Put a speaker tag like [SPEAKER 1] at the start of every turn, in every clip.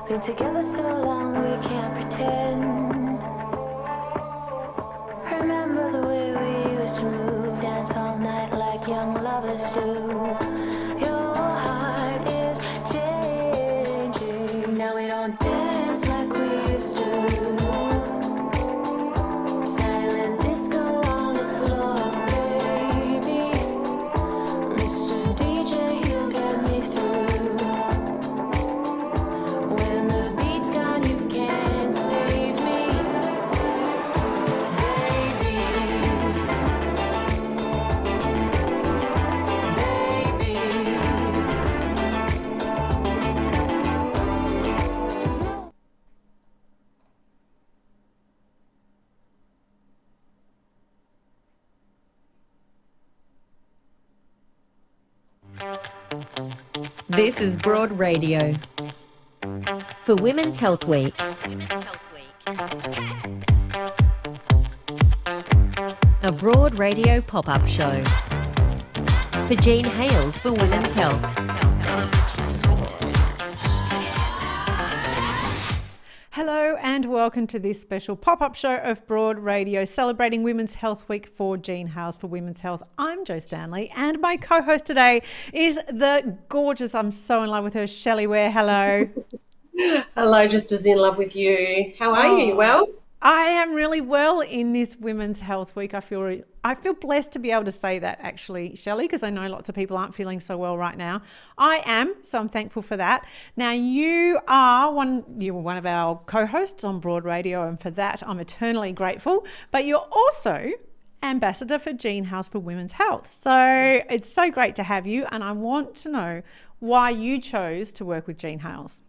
[SPEAKER 1] Been together so long we can't pretend. Remember the way we used to move, dance all night like young lovers do. Your heart is changing. Now we don't dance like we used to. Silent disco on the floor, baby. Mr. DJ, he'll get me through. When the beat's gone, you can't save me, baby. Smoke.
[SPEAKER 2] This is Broad Radio for Women's Health Week. A Broad Radio pop-up show for Jean Hales for Women's Health.
[SPEAKER 3] Hello and welcome to this special pop-up show of Broad Radio celebrating Women's Health Week for Jean Hales for Women's Health. I'm Jo Stanley and my co-host today is the gorgeous, I'm so in love with her, Shelley Ware. Hello.
[SPEAKER 4] Hello, just as in love with you. How are you? Well?
[SPEAKER 3] I am really well in this Women's Health Week. I feel blessed to be able to say that actually, Shelley, because I know lots of people aren't feeling so well right now. I am, so I'm thankful for that. Now you were one of our co-hosts on Broad Radio, and for that I'm eternally grateful. But you're also ambassador for Jean Hales for Women's Health. So it's so great to have you, and I want to know why you chose to work with Jean Hales.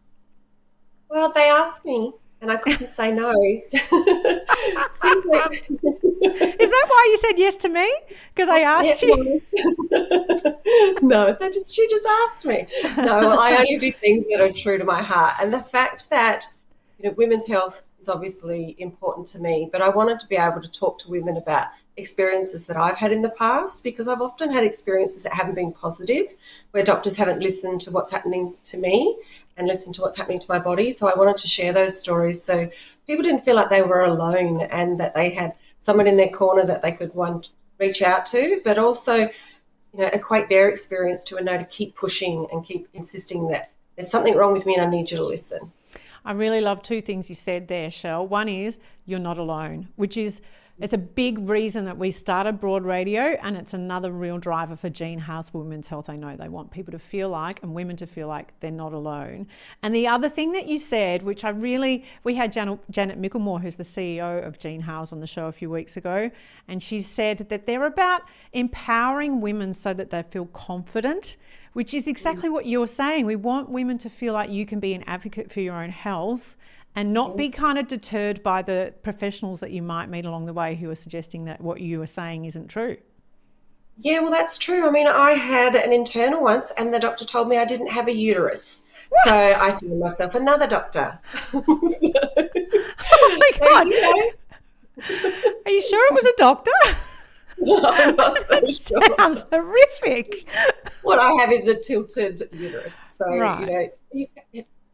[SPEAKER 4] Well, they asked me and I couldn't say no. Simply.
[SPEAKER 3] Is that why you said yes to me? Because I asked you?
[SPEAKER 4] No, she just asked me. No, well, I only do things that are true to my heart. And the fact that, women's health is obviously important to me, but I wanted to be able to talk to women about experiences that I've had in the past, because I've often had experiences that haven't been positive, where doctors haven't listened to what's happening to me and listened to what's happening to my body. So I wanted to share those stories so people didn't feel like they were alone and that they had someone in their corner that they could reach out to, but also, equate their experience to a no to keep pushing and keep insisting that there's something wrong with me and I need you to listen.
[SPEAKER 3] I really love two things you said there, Shell. One is you're not alone, which is it's a big reason that we started Broad Radio, and it's another real driver for Jean Hales for Women's Health. I know they want people to feel like, and women to feel like, they're not alone. And the other thing that you said, which we had Janet Michelmore, who's the CEO of Jean Hales, on the show a few weeks ago, and she said that they're about empowering women so that they feel confident, which is exactly what you're saying. We want women to feel like you can be an advocate for your own health and not be kind of deterred by the professionals that you might meet along the way who are suggesting that what you are saying isn't true.
[SPEAKER 4] Yeah, well, that's true. I mean, I had an internal once and the doctor told me I didn't have a uterus. What? So I found myself another doctor.
[SPEAKER 3] Oh my God. Are you sure it was a doctor?
[SPEAKER 4] No, I'm not so sure.
[SPEAKER 3] Sounds horrific.
[SPEAKER 4] What I have is a tilted uterus. So,
[SPEAKER 3] right.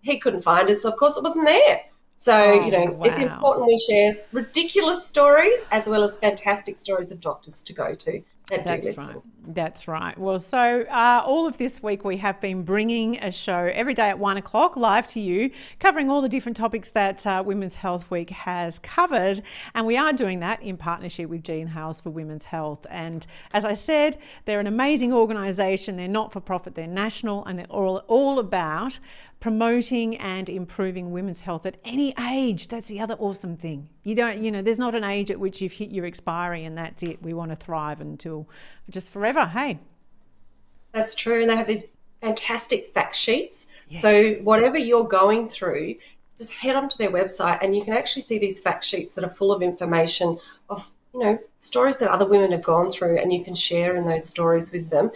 [SPEAKER 4] He couldn't find it, so of course it wasn't there. So,
[SPEAKER 3] wow.
[SPEAKER 4] It's important we share ridiculous stories as well as fantastic stories of doctors to go to that do listen.
[SPEAKER 3] Right. That's right. Well, so all of this week we have been bringing a show every day at 1 o'clock live to you, covering all the different topics that Women's Health Week has covered. And we are doing that in partnership with Jean Hales for Women's Health. And as I said, they're an amazing organisation. They're not-for-profit, they're national, and they're all about promoting and improving women's health at any age. That's the other awesome thing. There's not an age at which you've hit your expiry and that's it. We want to thrive until just forever. Hey.
[SPEAKER 4] That's true. And they have these fantastic fact sheets.
[SPEAKER 3] Yes.
[SPEAKER 4] So whatever you're going through, just head onto their website and you can actually see these fact sheets that are full of information of, stories that other women have gone through, and you can share in those stories with them.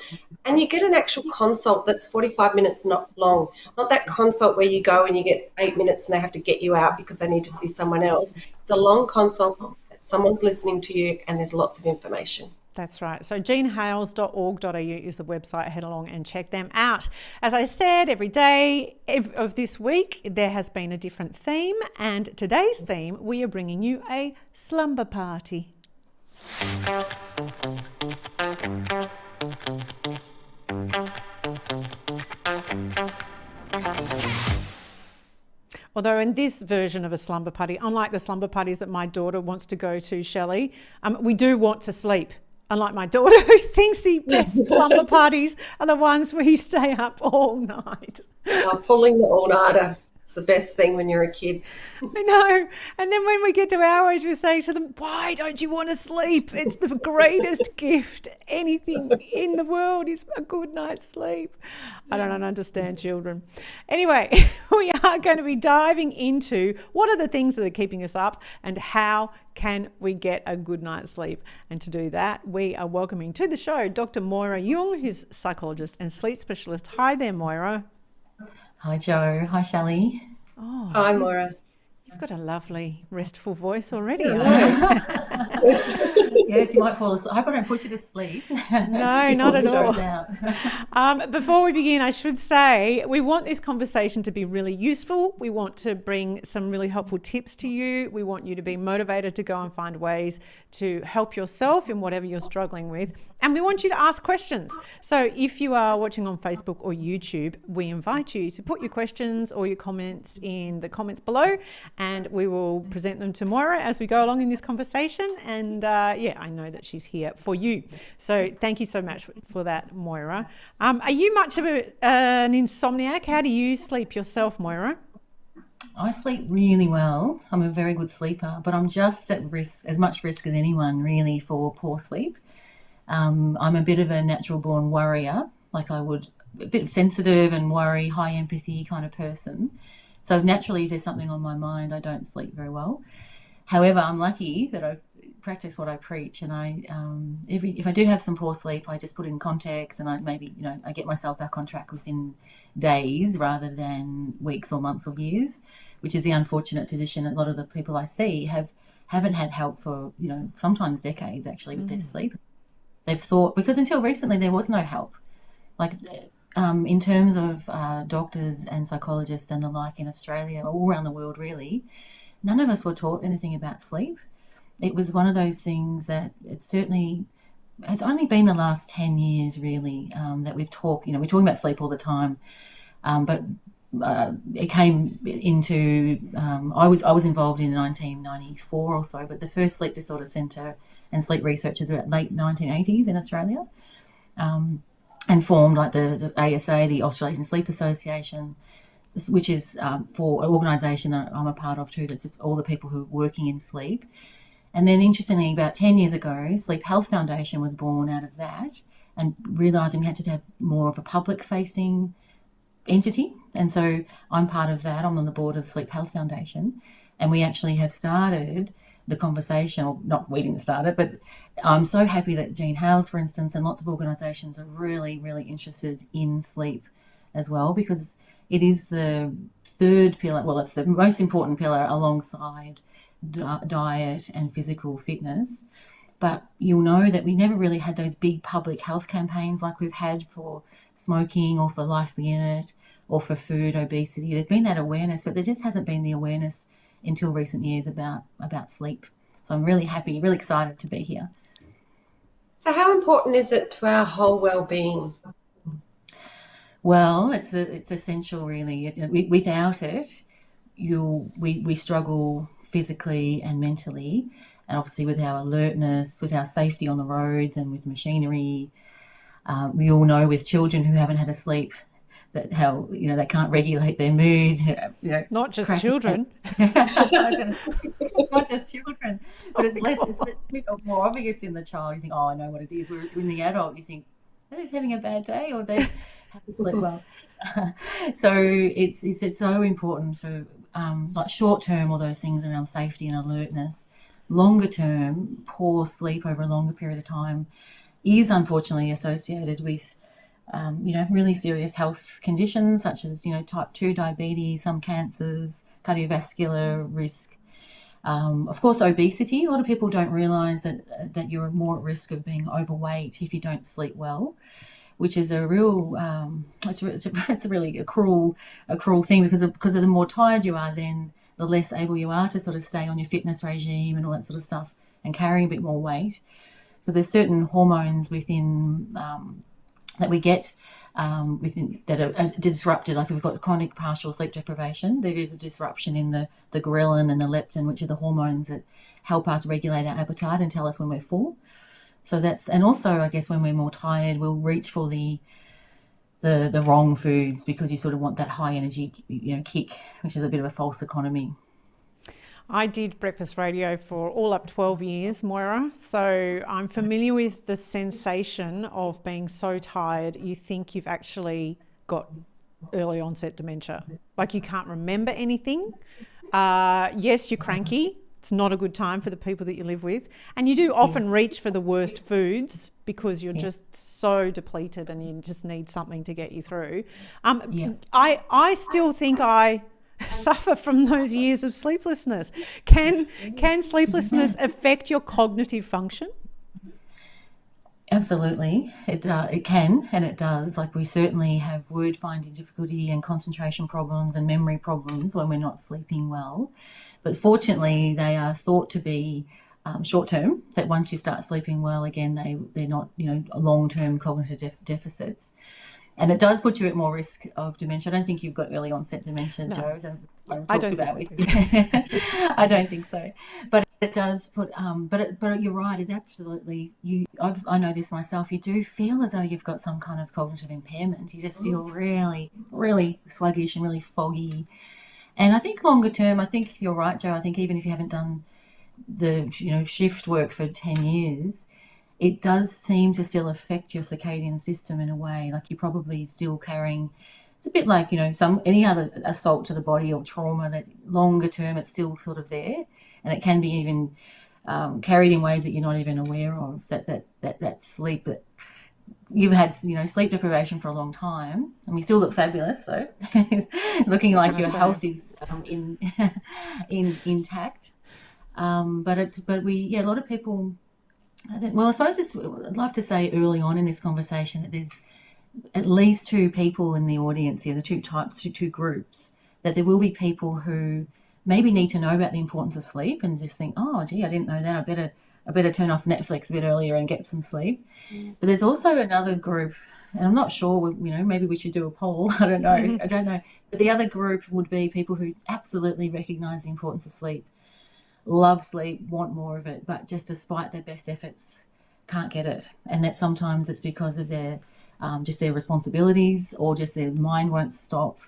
[SPEAKER 4] And you get an actual consult that's 45 minutes not long, not that consult where you go and you get 8 minutes and they have to get you out because they need to see someone else. It's a long consult, someone's listening to you, and there's lots of information.
[SPEAKER 3] That's right. So jeanhales.org.au is the website. Head along and check them out. As I said, every day of this week, there has been a different theme. And today's theme, we are bringing you a slumber party. Although in this version of a slumber party, unlike the slumber parties that my daughter wants to go to, Shelley, we do want to sleep. Unlike my daughter, who thinks the best slumber parties are the ones where you stay up all night.
[SPEAKER 4] Pulling the all-nighter. It's the best thing when you're a kid.
[SPEAKER 3] I know. And then when we get to our age, we say to them, why don't you want to sleep? It's the greatest gift. Anything in the world is a good night's sleep. I don't understand children. Anyway, we are going to be diving into what are the things that are keeping us up and how can we get a good night's sleep. And to do that, we are welcoming to the show Dr. Moira Junge, who's a psychologist and sleep specialist. Hi there, Moira.
[SPEAKER 5] Hi, Joe. Hi, Shelley.
[SPEAKER 3] Oh,
[SPEAKER 4] Hi, Moira.
[SPEAKER 3] You've got a lovely, restful voice already.
[SPEAKER 5] Yes, you might fall asleep. I hope I don't put you to sleep.
[SPEAKER 3] No, not at all. Before we begin, I should say we want this conversation to be really useful. We want to bring some really helpful tips to you. We want you to be motivated to go and find ways to help yourself in whatever you're struggling with. And we want you to ask questions. So if you are watching on Facebook or YouTube, we invite you to put your questions or your comments in the comments below, and we will present them to Moira as we go along in this conversation. And I know that she's here for you. So thank you so much for that, Moira. Are you much of an insomniac? How do you sleep yourself, Moira?
[SPEAKER 5] I sleep really well. I'm a very good sleeper, but I'm just at risk, as much risk as anyone really, for poor sleep. I'm a bit of a natural born worrier, a bit sensitive and worry, high empathy kind of person. So naturally, if there's something on my mind, I don't sleep very well. However, I'm lucky that I've practiced what I preach, and if I do have some poor sleep, I just put it in context, and I get myself back on track within days rather than weeks or months or years, which is the unfortunate position a lot of the people I see haven't had help for sometimes decades actually with their sleep. They've thought, because until recently there was no help, in terms of doctors and psychologists and the like in Australia, all around the world really, none of us were taught anything about sleep. It was one of those things that it's only been the last 10 years really that we've talked, we're talking about sleep all the time, but it came into, I was involved in 1994 or so, but the first sleep disorder centre and sleep researchers were at late 1980s in Australia, and formed the ASA, the Australasian Sleep Association, which is for an organisation that I'm a part of too, that's just all the people who are working in sleep. And then interestingly, about 10 years ago, Sleep Health Foundation was born out of that, and realising we had to have more of a public-facing entity. And so I'm part of that. I'm on the board of Sleep Health Foundation, and we actually have started the conversation, or not, we didn't start it, but I'm so happy that Jean Hales, for instance, and lots of organisations are really, really interested in sleep as well, because it is the third pillar, well, it's the most important pillar alongside diet and physical fitness. But you'll know that we never really had those big public health campaigns like we've had for smoking or for Life Be In It or for food, obesity. There's been that awareness, but there just hasn't been the awareness until recent years about sleep. So I'm really happy, really excited to be here.
[SPEAKER 4] So how important is it to our whole well-being?
[SPEAKER 5] Well, it's essential really. Without it, we struggle physically and mentally, and obviously with our alertness, with our safety on the roads and with machinery. We all know with children who haven't had a sleep that how they can't regulate their mood.
[SPEAKER 3] Not just children.
[SPEAKER 5] Not just children, but it's a bit more obvious in the child. You think, oh, I know what it is. Whereas in the adult, you think they're just having a bad day, or they haven't slept well. So it's so important for short term, all those things around safety and alertness. Longer term, poor sleep over a longer period of time is unfortunately associated with really serious health conditions such as type 2 diabetes, some cancers, cardiovascular risk, Of course, obesity. A lot of people don't realise that you're more at risk of being overweight if you don't sleep well, which is a real it's really a cruel thing, because the more tired you are, then the less able you are to sort of stay on your fitness regime and all that sort of stuff, and carrying a bit more weight, because there's certain hormones within that we get within that are disrupted. Like if we've got chronic partial sleep deprivation, there is a disruption in the ghrelin and the leptin, which are the hormones that help us regulate our appetite and tell us when we're full. So that's, and also I guess when we're more tired, we'll reach for the wrong foods, because you sort of want that high energy, kick, which is a bit of a false economy.
[SPEAKER 3] I did breakfast radio for all up 12 years, Moira, so I'm familiar with the sensation of being so tired you think you've actually got early onset dementia. Like you can't remember anything. Yes, you're cranky. It's not a good time for the people that you live with. And you do often reach for the worst foods because you're just so depleted and you just need something to get you through. I still think I suffer from those years of sleeplessness. Can sleeplessness affect your cognitive function?
[SPEAKER 5] Absolutely, it can, and it does. Like we certainly have word finding difficulty and concentration problems and memory problems when we're not sleeping well. But fortunately, they are thought to be short term. That once you start sleeping well again, they're not long term cognitive deficits. And it does put you at more risk of dementia. I don't think you've got early onset dementia,
[SPEAKER 3] No.
[SPEAKER 5] Jo.
[SPEAKER 3] I don't think
[SPEAKER 5] I don't think so. But it does put. But you're right. It absolutely. I know this myself. You do feel as though you've got some kind of cognitive impairment. You just feel really, really sluggish and really foggy. And I think longer term, I think you're right, Jo. I think even if you haven't done the shift work for 10 years, it does seem to still affect your circadian system in a way. Like you're probably still carrying, it's a bit like, any other assault to the body or trauma, that longer term it's still sort of there. And it can be even carried in ways that you're not even aware of, that sleep, that you've had, sleep deprivation for a long time. And you still look fabulous though. Looking like your health is intact. But a lot of people, I suppose I'd love to say early on in this conversation that there's at least two people in the audience here, the two groups, that there will be people who maybe need to know about the importance of sleep and just think, oh, gee, I didn't know that. I better turn off Netflix a bit earlier and get some sleep. But there's also another group, and I'm not sure, maybe we should do a poll. I don't know. But the other group would be people who absolutely recognise the importance of sleep, love sleep, want more of it, but just despite their best efforts, can't get it. And that sometimes it's because of their just their responsibilities, or just their mind won't stop.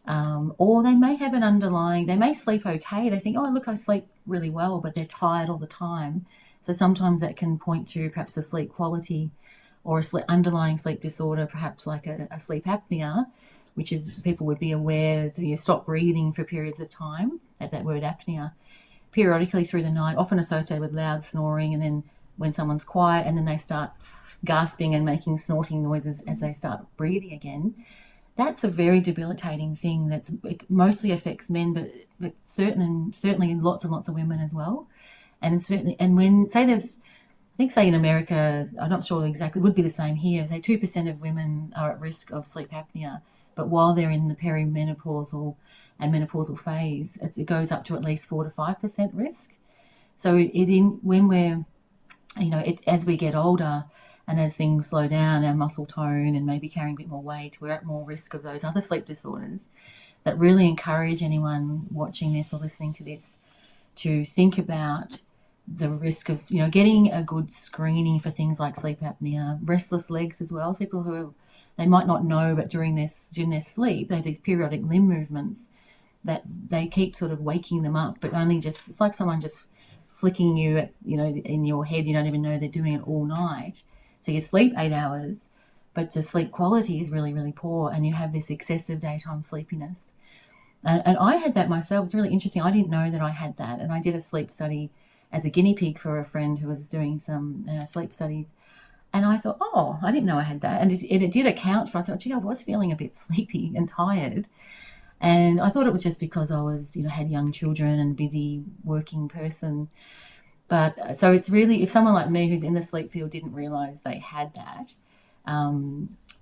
[SPEAKER 5] Or they may have they may sleep okay. They think, oh, look, I sleep really well, but they're tired all the time. So sometimes that can point to perhaps a sleep quality or underlying sleep disorder, perhaps like a sleep apnea, which is, people would be aware, so you stop breathing for periods of time, at that word apnea, periodically through the night, often associated with loud snoring, and then when someone's quiet and then they start gasping and making snorting noises as they start breathing again. That's a very debilitating thing. It mostly affects men, but certainly lots and lots of women as well. And when say in America, I'm not sure exactly, it would be the same here. 2% of women are at risk of sleep apnea, but while they're in the perimenopausal and menopausal phase, it goes up to at least 4 to 5% risk. So when we're, as we get older, and as things slow down, our muscle tone and maybe carrying a bit more weight, we're at more risk of those other sleep disorders. That really encourage anyone watching this or listening to this to think about the risk of, getting a good screening for things like sleep apnea, restless legs as well. People who they might not know, but during their sleep, they have these periodic limb movements that they keep sort of waking them up, but only just, it's like someone just flicking you at, in your head. You don't even know they're doing it all night. So you sleep 8 hours, but your sleep quality is really, really poor, and you have this excessive daytime sleepiness. And I had that myself. It's really interesting. I didn't know that I had that. And I did a sleep study as a guinea pig for a friend who was doing some sleep studies. And I thought, oh, I didn't know I had that. And it did account for, I thought, gee, I was feeling a bit sleepy and tired. And I thought it was just because I was, had young children and busy working person. But so it's really, if someone like me who's in the sleep field didn't realise they had that,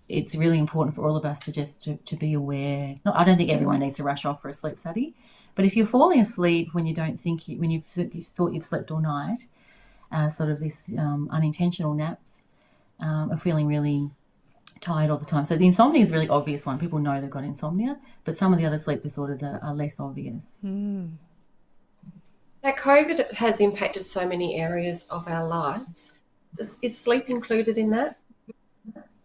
[SPEAKER 5] it's really important for all of us to just to be aware. I don't think everyone needs to rush off for a sleep study, but if you're falling asleep when you don't think when you thought you've slept all night, sort of this unintentional naps, or feeling really tired all the time. So the insomnia is a really obvious one. People know they've got insomnia, but some of the other sleep disorders are less obvious.
[SPEAKER 4] Now, COVID has impacted so many areas of our lives. Is sleep included in that?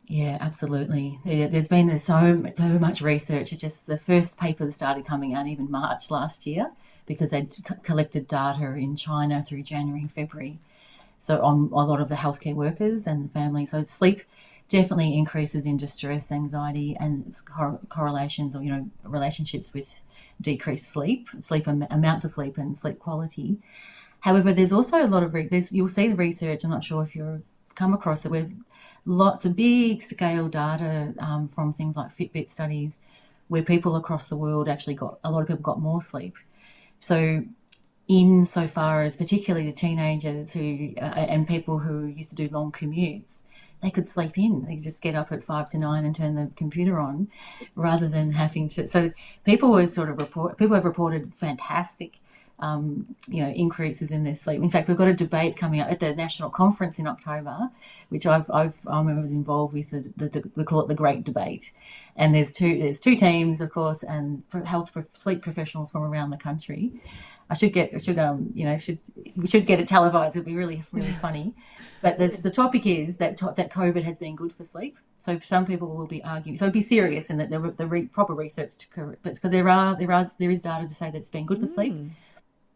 [SPEAKER 5] Yeah, absolutely. There's been so much research. It's just the first paper that started coming out even March last year, because they'd collected data in China through January and February. So on a lot of the healthcare workers and the families. So sleep definitely increases in distress, anxiety, and correlations or, relationships with decreased sleep amounts of sleep and sleep quality. However, there's also a lot of, you'll see the research, I'm not sure if you've come across it, with lots of big scale data from things like Fitbit studies where people across the world actually a lot of people got more sleep. So insofar as particularly the teenagers who and people who used to do long commutes, they could sleep in. They just get up at 5 to 9 and turn the computer on, rather than having to. So people have reported fantastic, increases in their sleep. In fact, we've got a debate coming up at the national conference in October, which I was involved with. We call it the Great Debate, and there's two teams, of course, and sleep professionals from around the country. We should get it televised. It'd be really, really funny. But the topic is that COVID has been good for sleep. So some people will be arguing. So be serious in that the proper research because there is data to say that it's been good for sleep.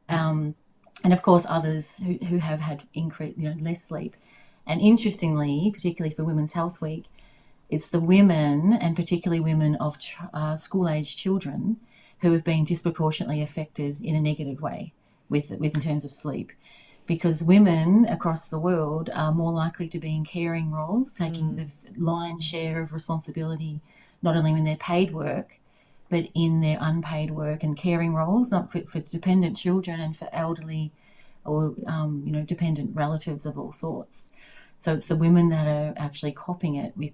[SPEAKER 5] And of course others who have had increased, less sleep. And interestingly, particularly for Women's Health Week, it's the women, and particularly women of school-aged children, who have been disproportionately affected in a negative way with in terms of sleep. Because women across the world are more likely to be in caring roles, taking the lion's share of responsibility, not only in their paid work, but in their unpaid work and caring roles, not for dependent children and for elderly or, dependent relatives of all sorts. So it's the women that are actually copping it with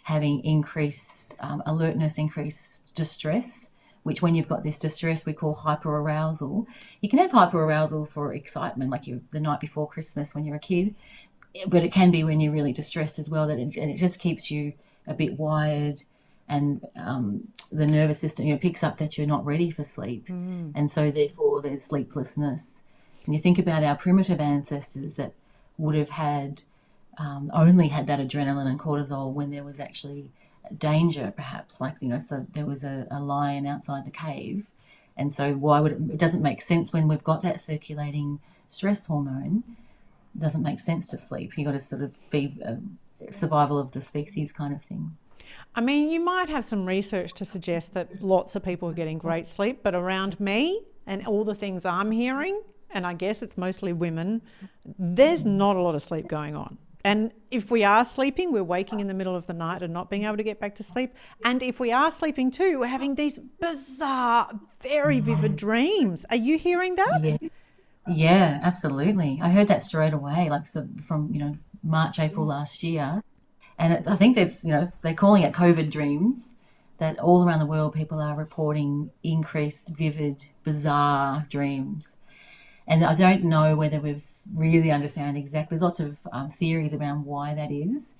[SPEAKER 5] having increased alertness, increased distress, which when you've got this distress we call hyperarousal. You can have hyperarousal for excitement, like the night before Christmas when you're a kid, but it can be when you're really distressed as well, and it just keeps you a bit wired, and the nervous system picks up that you're not ready for sleep, and so therefore there's sleeplessness. And you think about our primitive ancestors that would have had only had that adrenaline and cortisol when there was actually danger, perhaps, so there was a lion outside the cave, and so it doesn't make sense when we've got that circulating stress hormone. It doesn't make sense to sleep. You've got to sort of be survival of the species kind of thing.
[SPEAKER 3] I mean, you might have some research to suggest that lots of people are getting great sleep, but around me and all the things I'm hearing, and I guess it's mostly women, there's not a lot of sleep going on. And if we are sleeping, we're waking in the middle of the night and not being able to get back to sleep. And if we are sleeping too, we're having these bizarre, very vivid dreams. Are you hearing that?
[SPEAKER 5] Yes. Yeah, absolutely. I heard that straight away, from March, April last year. And I think there's, they're calling it COVID dreams, that all around the world people are reporting increased, vivid, bizarre dreams. And I don't know whether we've really understand exactly. There's lots of theories around why that is.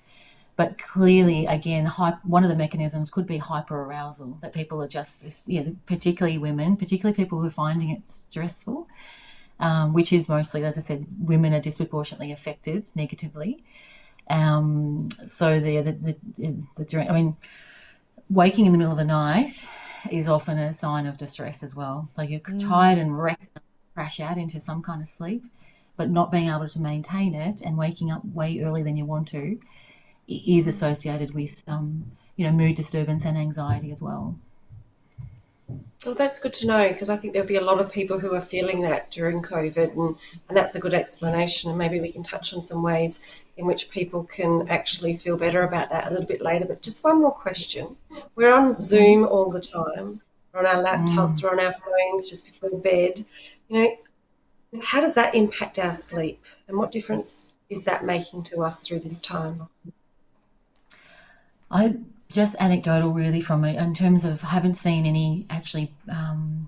[SPEAKER 5] But clearly, again, one of the mechanisms could be hyperarousal, that people are just, particularly women, particularly people who are finding it stressful, which is mostly, as I said, women are disproportionately affected negatively. So waking in the middle of the night is often a sign of distress as well. So you're tired and wrecked, crash out into some kind of sleep, but not being able to maintain it and waking up way earlier than you want to is associated with, mood disturbance and anxiety as well.
[SPEAKER 4] Well, that's good to know, because I think there'll be a lot of people who are feeling that during COVID, and that's a good explanation, and maybe we can touch on some ways in which people can actually feel better about that a little bit later. But just one more question. We're on Zoom all the time. We're on our laptops, we're on our phones just before bed. How does that impact our sleep, and what difference is that making to us through this time?
[SPEAKER 5] I just anecdotal really from it in terms of haven't seen any actually. I'm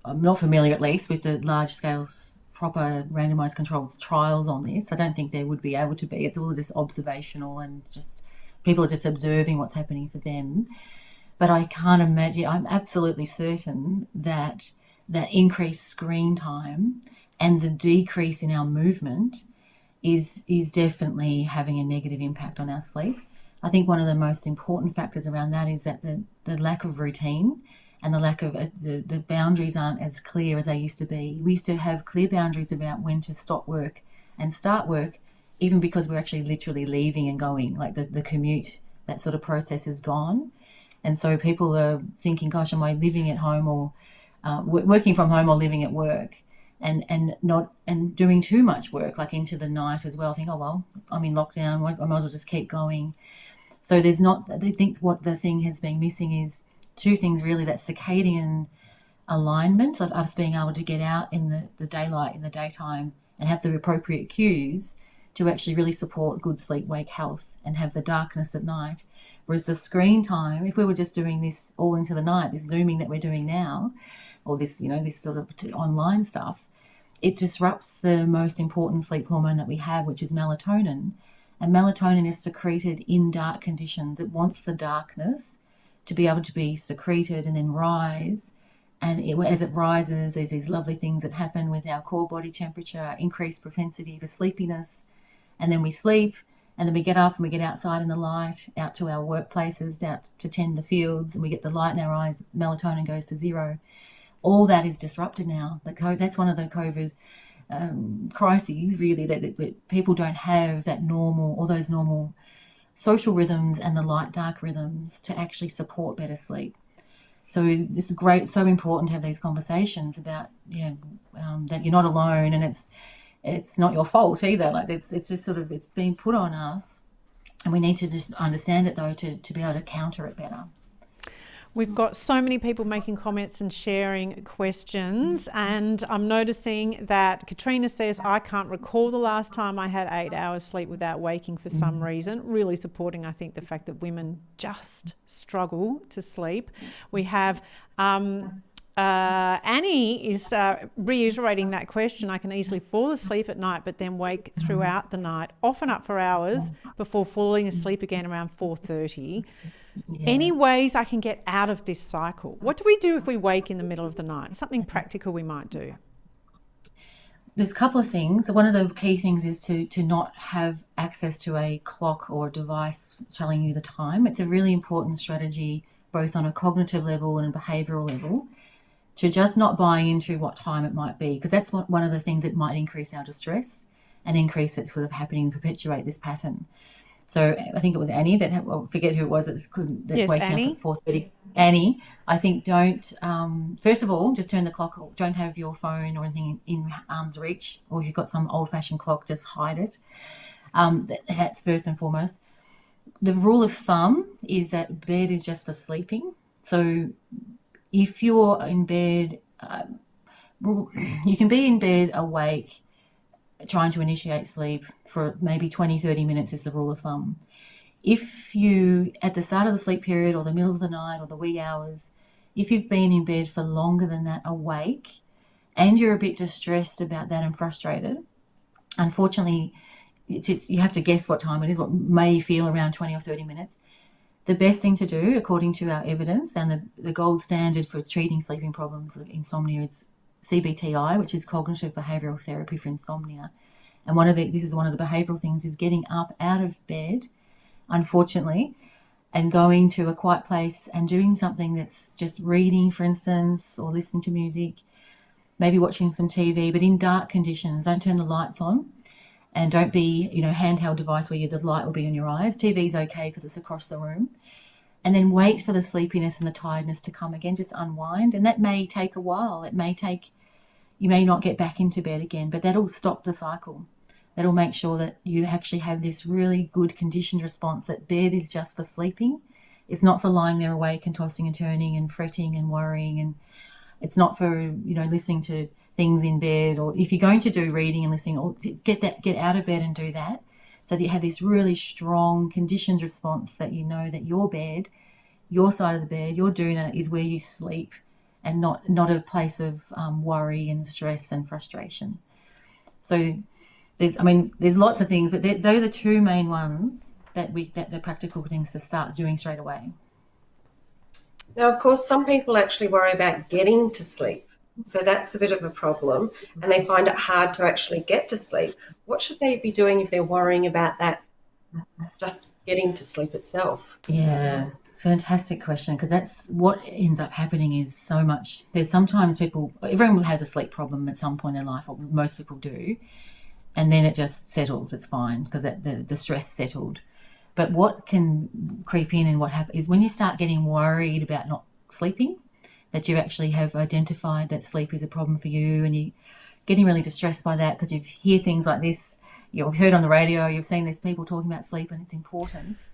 [SPEAKER 5] not familiar at least with the large scale proper randomized controlled trials on this. I don't think there would be able to be. It's all just observational and just people are just observing what's happening for them. But I can't imagine. I'm absolutely certain that that increased screen time and the decrease in our movement is definitely having a negative impact on our sleep. I think one of the most important factors around that is that the lack of routine and the lack of the boundaries aren't as clear as they used to be. We used to have clear boundaries about when to stop work and start work, even because we're actually literally leaving and going, like the commute, that sort of process is gone. And so people are thinking, gosh, am I living at home or working from home or living at work? And doing too much work, like into the night as well. Think, oh, well, I'm in lockdown, I might as well just keep going. So they think what the thing has been missing is two things really, that circadian alignment of us being able to get out in the daylight, in the daytime, and have the appropriate cues to actually really support good sleep-wake health and have the darkness at night. Whereas the screen time, if we were just doing this all into the night, this Zooming that we're doing now, or this, this sort of online stuff, it disrupts the most important sleep hormone that we have, which is melatonin. And melatonin is secreted in dark conditions. It wants the darkness to be able to be secreted and then rise. And as it rises, there's these lovely things that happen with our core body temperature, increased propensity for sleepiness. And then we sleep, and then we get up and we get outside in the light, out to our workplaces, out to tend the fields, and we get the light in our eyes, melatonin goes to zero. All that is disrupted now. That's one of the COVID crises, really, that people don't have that normal, all those normal social rhythms and the light-dark rhythms to actually support better sleep. So it's great, so important to have these conversations about that you're not alone, and it's not your fault either. Like it's just sort of, it's being put on us, and we need to just understand it though to be able to counter it better.
[SPEAKER 3] We've got so many people making comments and sharing questions, and I'm noticing that Katrina says, I can't recall the last time I had 8 hours sleep without waking for some reason. Really supporting, I think, the fact that women just struggle to sleep. We have Annie is reiterating that question. I can easily fall asleep at night but then wake throughout the night, often up for hours before falling asleep again around 4:30. Yeah. Any ways I can get out of this cycle? What do we do if we wake in the middle of the night? Something practical we might do.
[SPEAKER 5] There's a couple of things. One of the key things is to not have access to a clock or a device telling you the time. It's a really important strategy, both on a cognitive level and a behavioural level, to just not buy into what time it might be, because that's one of the things that might increase our distress and increase it sort of happening, perpetuate this pattern. So I think it was Annie that, forget who it was that's waking
[SPEAKER 3] Annie.
[SPEAKER 5] up at 4:30. Annie, I think don't, first of all, just turn the clock off. Don't have your phone or anything in arm's reach, or if you've got some old-fashioned clock, just hide it. That's first and foremost. The rule of thumb is that bed is just for sleeping. So if you're in bed, you can be in bed awake trying to initiate sleep for maybe 20, 30 minutes is the rule of thumb. If you, at the start of the sleep period or the middle of the night or the wee hours, if you've been in bed for longer than that awake and you're a bit distressed about that and frustrated, unfortunately, you have to guess what time it is, what may feel around 20 or 30 minutes. The best thing to do, according to our evidence, and the gold standard for treating sleeping problems of insomnia is Cbti, which is cognitive behavioural therapy for insomnia. And this is one of the behavioural things, is getting up out of bed, unfortunately, and going to a quiet place and doing something that's just reading, for instance, or listening to music, maybe watching some TV, but in dark conditions. Don't turn the lights on, and don't be, handheld device where the light will be in your eyes. TV's okay because it's across the room. And then wait for the sleepiness and the tiredness to come again. Just unwind. And that may take a while. You may not get back into bed again, but that'll stop the cycle. that'll make sure that you actually have this really good conditioned response that bed is just for sleeping. It's not for lying there awake and tossing and turning and fretting and worrying, and it's not for, listening to things in bed, or if you're going to do reading and listening, or get out of bed and do that, so that you have this really strong conditioned response that you know that your bed, your side of the bed, your doona is where you sleep, and not a place of worry and stress and frustration. So there's lots of things, but they're the two main ones that the practical things to start doing straight away.
[SPEAKER 4] Now, of course, some people actually worry about getting to sleep. So that's a bit of a problem, and they find it hard to actually get to sleep. What should they be doing if they're worrying about that, just getting to sleep itself?
[SPEAKER 5] Yeah, it's a fantastic question, because that's what ends up happening is so much. There's sometimes everyone has a sleep problem at some point in their life, or most people do, and then it just settles. It's fine because the stress settled. But what can creep in and what happens is when you start getting worried about not sleeping, that you actually have identified that sleep is a problem for you, and you're getting really distressed by that because you hear things like this, you've heard on the radio, you've seen these people talking about sleep and its importance.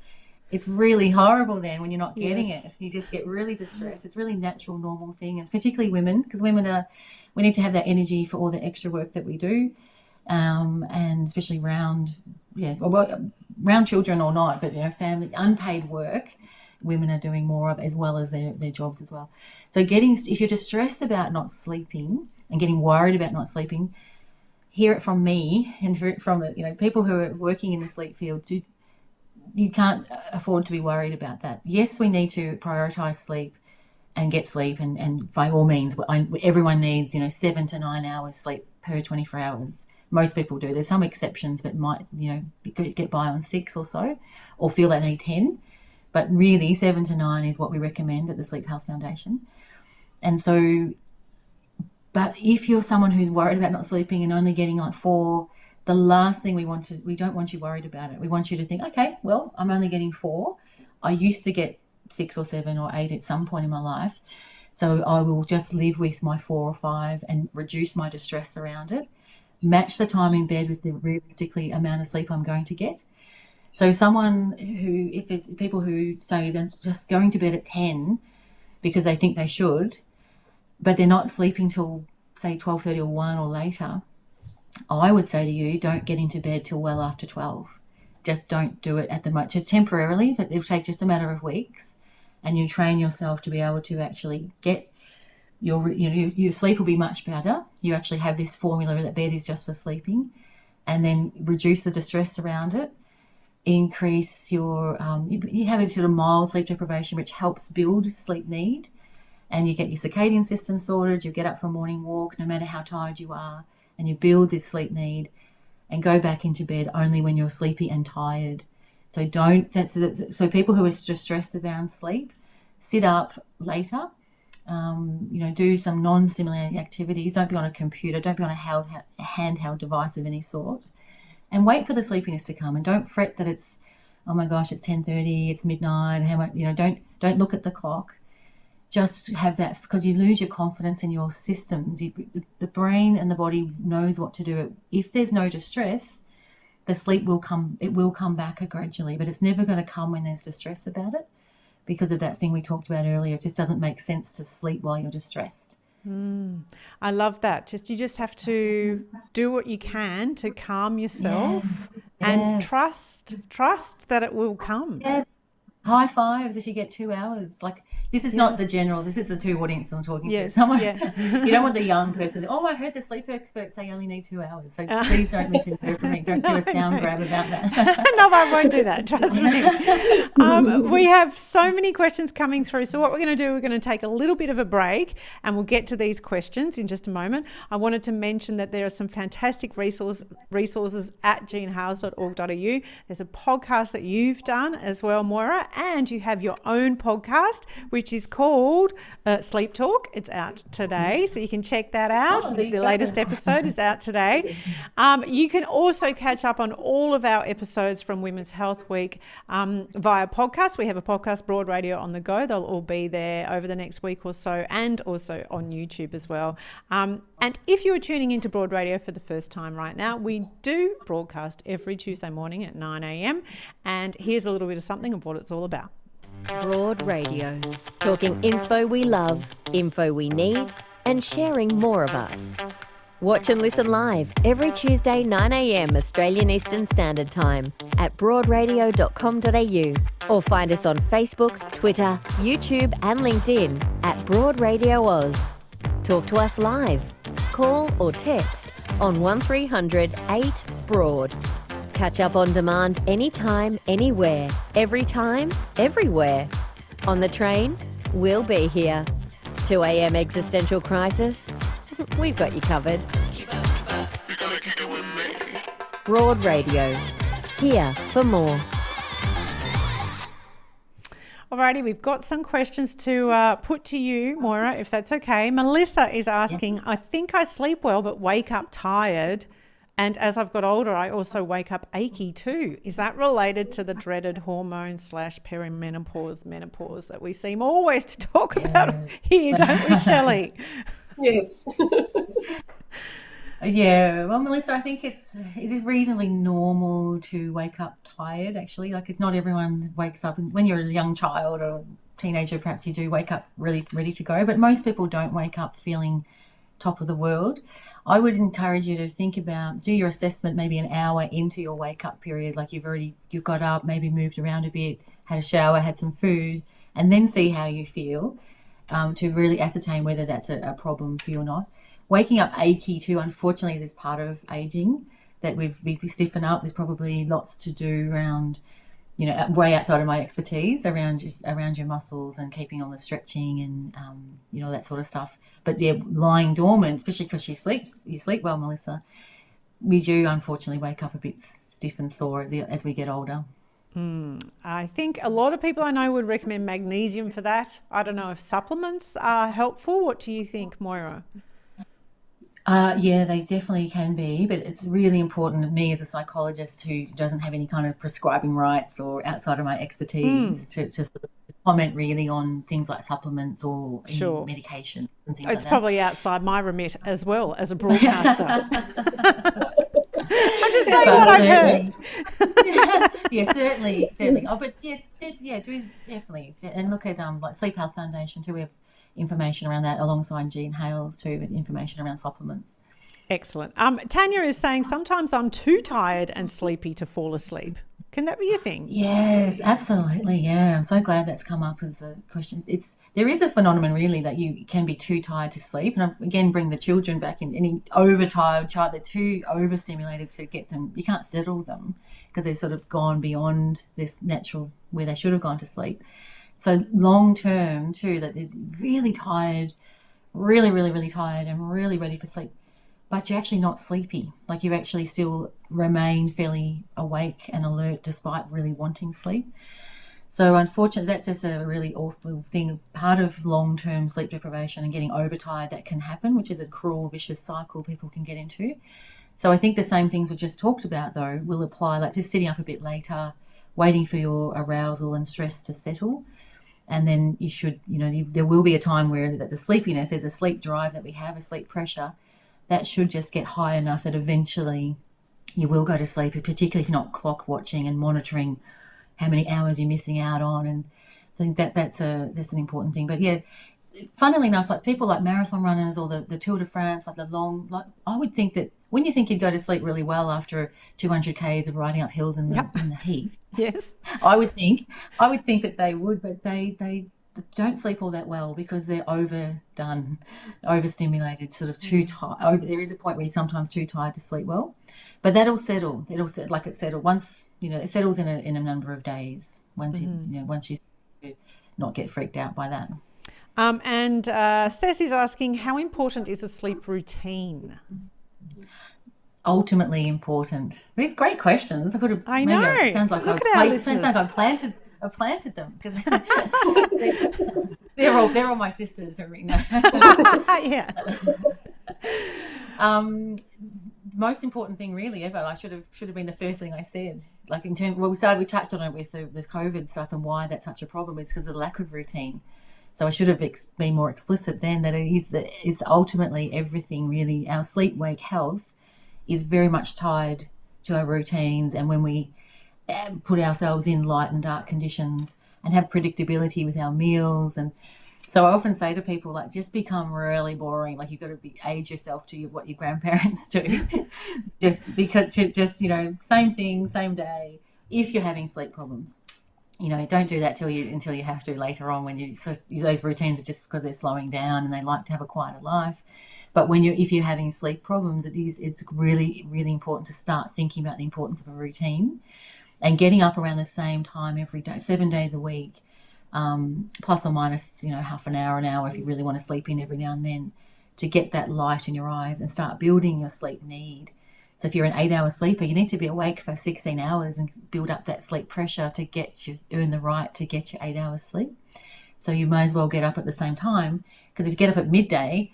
[SPEAKER 5] It's really horrible then when you're not getting it. You just get really distressed. It's a really natural, normal thing, and particularly women, because we need to have that energy for all the extra work that we do, and especially around children or not, but family unpaid work women are doing more of, as well as their jobs as well. So if you're distressed about not sleeping and getting worried about not sleeping, hear it from me and hear it from the people who are working in the sleep field. You can't afford to be worried about that. Yes, we need to prioritize sleep and get sleep, and by all means, everyone needs 7 to 9 hours sleep per 24 hours. Most people do. There's some exceptions that might get by on 6 or so, or feel they need 10. But really, 7 to 9 is what we recommend at the Sleep Health Foundation. And so, but if you're someone who's worried about not sleeping and only getting like 4, the last thing we don't want you worried about it. We want you to think, okay, well, I'm only getting 4. I used to get 6 or 7 or 8 at some point in my life. So I will just live with my 4 or 5 and reduce my distress around it. Match the time in bed with the realistically amount of sleep I'm going to get. So someone if there's people who say they're just going to bed at 10 because they think they should, but they're not sleeping till, say, 12:30 or 1 or later, I would say to you, don't get into bed till well after 12. Just don't do it at the moment, just temporarily, but it'll take just a matter of weeks, and you train yourself to be able to actually get your sleep will be much better. You actually have this formula that bed is just for sleeping, and then reduce the distress around it. Increase your you have a sort of mild sleep deprivation, which helps build sleep need, and you get your circadian system sorted. You get up for a morning walk no matter how tired you are, and you build this sleep need and go back into bed only when you're sleepy and tired. So so people who are just stressed around sleep, sit up later, do some non-stimulating activities. Don't be on a computer, don't be on a handheld device of any sort. And wait for the sleepiness to come, and don't fret that it's, oh my gosh, it's 10:30, it's midnight. Don't look at the clock. Just have that, because you lose your confidence in your systems. The brain and the body knows what to do. If there's no distress, the sleep will come. It will come back gradually, but it's never going to come when there's distress about it, because of that thing we talked about earlier. It just doesn't make sense to sleep while you're distressed.
[SPEAKER 3] I love that. You just have to do what you can to calm yourself and trust that it will come.
[SPEAKER 5] Yes. High fives if you get 2 hours. Like, this is not the general, this is the two audience I'm talking to. You don't want the young person, I heard the sleep experts say you only need 2 hours. So please don't misinterpret me. Don't do a sound grab about that.
[SPEAKER 3] No, I won't do that. Trust me. We have so many questions coming through. So what we're going to do, we're going to take a little bit of a break, and we'll get to these questions in just a moment. I wanted to mention that there are some fantastic resources at jeanhales.org.au. There's a podcast that you've done as well, Moira, and you have your own podcast, which which is called Sleep Talk. It's out today, so you can check that out. The latest episode is out today. You can also catch up on all of our episodes from Women's Health Week via podcast. We have a podcast, Broad Radio on the Go. They'll all be there over the next week or so, and also on YouTube as well. And if you are tuning into Broad Radio for the first time right now, we do broadcast every Tuesday morning at 9 a.m. And here's a little bit of something of what it's all about.
[SPEAKER 2] Broad Radio. Talking inspo we love, info we need, and sharing more of us. Watch and listen live every Tuesday 9 a.m. Australian Eastern Standard Time at broadradio.com.au or find us on Facebook, Twitter, YouTube and LinkedIn at Broad Radio Oz. Talk to us live. Call or text on 1300 8 Broad. Catch up on demand anytime, anywhere, every time, everywhere. On the train, we'll be here. 2 a.m. existential crisis, we've got you covered. Broad Radio, here for more.
[SPEAKER 3] Alrighty, we've got some questions to put to you, Moira, if that's okay. Melissa is asking, I think I sleep well but wake up tired. And as I've got older, I also wake up achy too. Is that related to the dreaded hormone / perimenopause, menopause that we seem always to talk about here, don't we, Shelley?
[SPEAKER 4] Yes.
[SPEAKER 5] Yeah, well, Melissa, I think it is reasonably normal to wake up tired, actually. Like, it's not everyone wakes up. When you're a young child or teenager, perhaps you do wake up really ready to go, but most people don't wake up feeling top of the world. I would encourage you to think about, do your assessment maybe an hour into your wake up period, like you've got up, maybe moved around a bit, had a shower, had some food, and then see how you feel to really ascertain whether that's a problem for you or not. Waking up achy too, unfortunately, is part of aging, that we stiffen up. There's probably lots to do around, way outside of my expertise, around your muscles and keeping on the stretching and, that sort of stuff. But yeah, lying dormant, especially because you sleep well, Melissa, we do unfortunately wake up a bit stiff and sore as we get older.
[SPEAKER 3] I think a lot of people I know would recommend magnesium for that. I don't know if supplements are helpful. What do you think, Moira?
[SPEAKER 5] Yeah, they definitely can be, but it's really important to me as a psychologist who doesn't have any kind of prescribing rights or outside of my expertise to sort of comment really on things like supplements or medication and things like that.
[SPEAKER 3] It's probably outside my remit as well as a broadcaster. I'm just saying what I've heard.
[SPEAKER 5] Yeah, certainly. Oh, but yes, do definitely. And look at like Sleep Health Foundation too. We have information around that alongside Jean Hales too, with information around supplements.
[SPEAKER 3] Excellent. Tanya is saying sometimes I'm too tired and sleepy to fall asleep. Can that be a thing?
[SPEAKER 5] Yes, absolutely. Yeah, I'm so glad that's come up as a question. There is a phenomenon really that you can be too tired to sleep, and again bring the children back in. Any overtired child, they're too overstimulated to get them. You can't settle them because they've sort of gone beyond this natural where they should have gone to sleep. So long term too, that is really tired, really, really, really tired and really ready for sleep, but you're actually not sleepy. Like you actually still remain fairly awake and alert despite really wanting sleep. So unfortunately, that's just a really awful thing. Part of long-term sleep deprivation and getting overtired that can happen, which is a cruel, vicious cycle people can get into. So I think the same things we just talked about though will apply, like just sitting up a bit later, waiting for your arousal and stress to settle. And then you should, there will be a time where the sleepiness, there's a sleep drive that we have, a sleep pressure, that should just get high enough that eventually you will go to sleep, particularly if you're not clock watching and monitoring how many hours you're missing out on. And I think that's an important thing. But yeah, funnily enough, like people like marathon runners or the Tour de France, I would think that when you think you'd go to sleep really well after 200 Ks of riding up hills in the heat,
[SPEAKER 3] yes,
[SPEAKER 5] I would think that they would, but they don't sleep all that well because they're overdone, overstimulated, sort of too tired. There is a point where you're sometimes too tired to sleep well, but that'll settle. It'll settle once, it settles in a number of days once you not get freaked out by that.
[SPEAKER 3] And Ceci's asking, how important is a sleep routine?
[SPEAKER 5] Ultimately important. These great questions.
[SPEAKER 3] I know.
[SPEAKER 5] It sounds like I planted I planted them because they're all my sisters.
[SPEAKER 3] Yeah.
[SPEAKER 5] Most important thing really ever, I should have been the first thing I said. Like we touched on it with the COVID stuff and why that's such a problem. It's because of the lack of routine. So I should have been more explicit then that it's ultimately everything really. Our sleep-wake health is very much tied to our routines, and when we put ourselves in light and dark conditions and have predictability with our meals. And so I often say to people, like, just become really boring. Like, you've got to age yourself to what your grandparents do. just same thing, same day. If you're having sleep problems, don't do that until you have to later on, when those routines are just because they're slowing down and they like to have a quieter life. But if you're having sleep problems, it's really, really important to start thinking about the importance of a routine and getting up around the same time every day, 7 days a week, plus or minus, half an hour if you really want to sleep in every now and then, to get that light in your eyes and start building your sleep need. So if you're an 8-hour sleeper, you need to be awake for 16 hours and build up that sleep pressure to earn the right to get your 8 hours sleep. So you may as well get up at the same time, because if you get up at midday,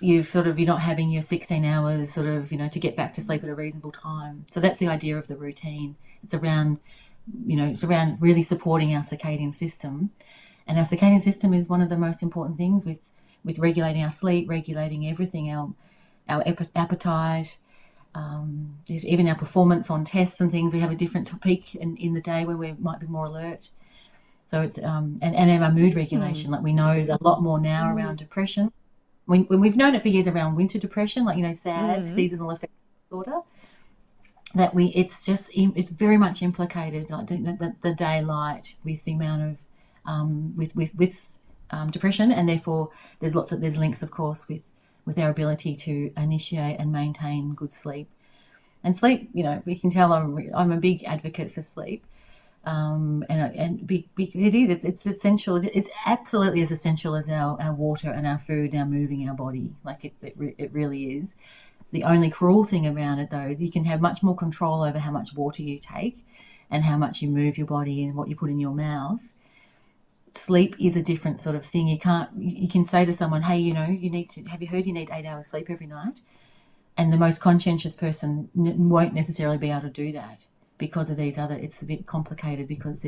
[SPEAKER 5] you're not having your 16 hours to get back to sleep at a reasonable time. So that's the idea of the routine. It's around really supporting our circadian system. And our circadian system is one of the most important things with regulating our sleep, regulating everything, our appetite, even our performance on tests and things. We have a different peak in the day where we might be more alert. So it's and our mood regulation. Like, we know a lot more now around depression. When we've known it for years around winter depression, like, SAD, seasonal affective disorder, that it's very much implicated, like the daylight with the amount of with depression, and therefore there's links, of course, with our ability to initiate and maintain good sleep. And sleep, we can tell I'm a big advocate for sleep. It's essential. It's absolutely as essential as our water and our food, our moving our body. Like, it really is. The only cruel thing around it, though, is you can have much more control over how much water you take and how much you move your body and what you put in your mouth. Sleep is a different sort of thing. You can say to someone, hey, have you heard you need 8 hours sleep every night? And the most conscientious person won't necessarily be able to do that, because of these it's a bit complicated, because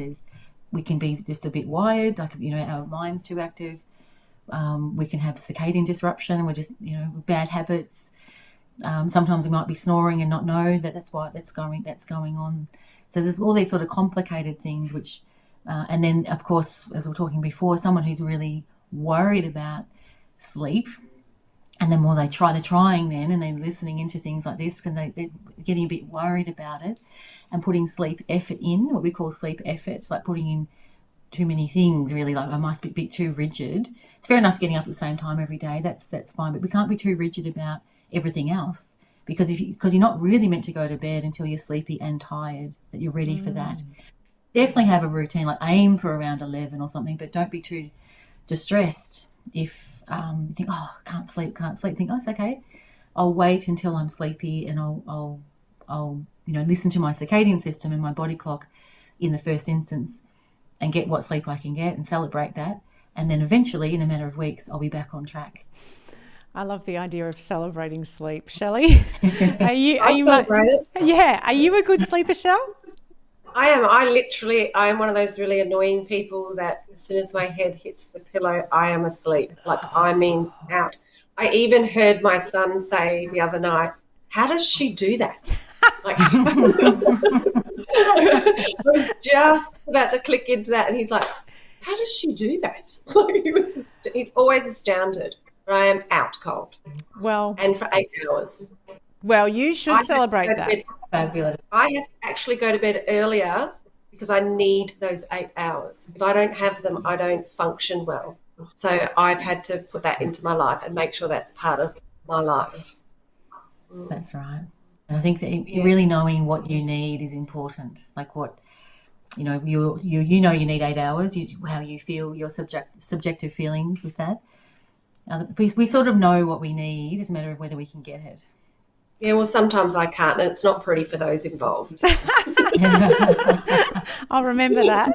[SPEAKER 5] we can be just a bit wired, like, our mind's too active. We can have circadian disruption. We're just, bad habits. Sometimes we might be snoring and not know that's going on. So there's all these sort of complicated things, which, and then, of course, as we were talking before, someone who's really worried about sleep, and the more they're trying then, and they're listening into things like this, because they're getting a bit worried about it, and putting sleep effort in, what we call sleep effort, like putting in too many things, really, like, I must be a bit too rigid. It's fair enough getting up at the same time every day, that's fine, but we can't be too rigid about everything else, because you're not really meant to go to bed until you're sleepy and tired, that you're ready for that. Definitely have a routine, like aim for around 11 or something, but don't be too distressed if you think, oh, can't sleep. Think, oh, it's okay. I'll wait until I'm sleepy, and I'll listen to my circadian system and my body clock in the first instance, and get what sleep I can get and celebrate that. And then eventually, in a matter of weeks, I'll be back on track.
[SPEAKER 3] I love the idea of celebrating sleep, Shelley. Are you
[SPEAKER 4] celebrate it.
[SPEAKER 3] Yeah. Are you a good sleeper, Shell?
[SPEAKER 4] I am. I am one of those really annoying people that as soon as my head hits the pillow, I am asleep. Like, I mean, out. I even heard my son say the other night, how does she do that? Like, I was just about to click into that, and he's like, how does she do that? Like, he's always astounded. But I am out cold.
[SPEAKER 3] Well,
[SPEAKER 4] and for 8 hours.
[SPEAKER 3] Well, you should celebrate that.
[SPEAKER 5] Fabulous.
[SPEAKER 4] I have to actually go to bed earlier because I need those 8 hours. If I don't have them, I don't function well. So I've had to put that into my life and make sure that's part of my life.
[SPEAKER 5] That's right. And I think that really knowing what you need is important. Like, what, you need 8 hours, how you feel, your subjective feelings with that. We sort of know what we need. It's a matter of whether we can get it.
[SPEAKER 4] Yeah, well, sometimes I can't, and it's not pretty for those involved.
[SPEAKER 3] I'll remember that.